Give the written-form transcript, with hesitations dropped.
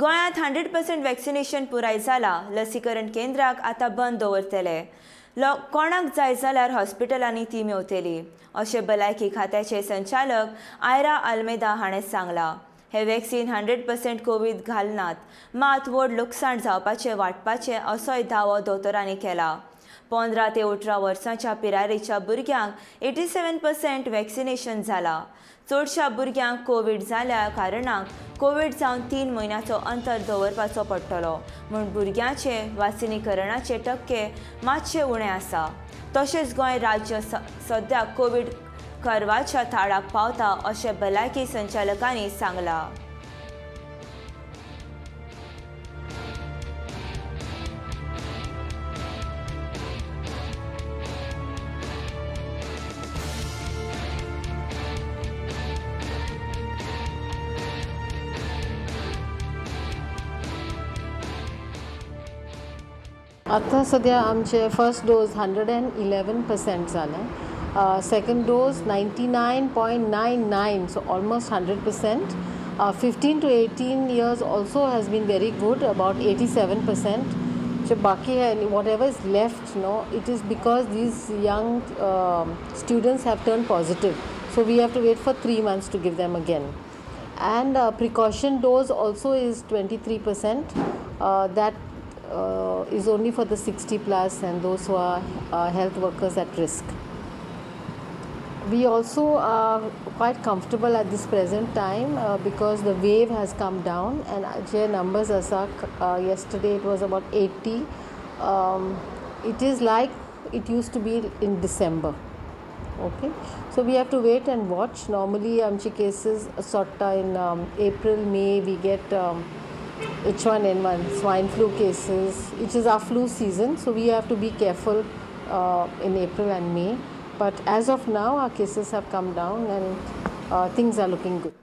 गोंयांत 100% वॅक्सिनेशन पुराय जाला. लसीकरण केंद्राक आतां बंद दवरतले. कोणाक जाय जाल्यार हॉस्पिटलांनी ती मेवतली अशें भलायकी खात्याचे संचालक आयरा आल्मेदा हाणें सांगलां. हे वॅक्सिन 100% कोविड घालनात, मात व्हड लुकसाण जावपाचे वाडपाचे असोय दावो दोतोरांनी केला. 15 ते 18 वर्सांच्या पिरायेच्या भुरग्यांक 87% वॅक्सिनेशन जाला. चडशा भुरग्यांक कोविड जाल्या कारणान कोविड जावन 3 म्हयन्याचो अंतर दवरपाचो पडटलो म्हूण भुरग्यांचे वासिनीकरणाचे टक्के मातशे उणे आसा. तशेंच गोंय राज्य सद्याक कोविड कर्वाच्या थाळाक पावता अशें भलायकी संचालकांनी सांगलां. आता सध्या आमचे फर्स्ट डोज 111% जाला. Second dose 99.99, so almost 100%. 15 to 18 years also has been very good, about 87%. So baki hai, whatever is left, it is because these young students have turned positive. So we have to wait for 3 months to give them again. And precaution dose also is 23%. That is only for the 60 plus and those who are health workers at risk. We also are quite comfortable at this present time because the wave has come down and their numbers are yesterday it was about 80. It is like it used to be in December. Okay, so we have to wait and watch. Normally amchi cases sorta in April, May we get H1N1 swine flu cases, which is our flu season, so we have to be careful in April and May. But as of now our cases have come down and things are looking good.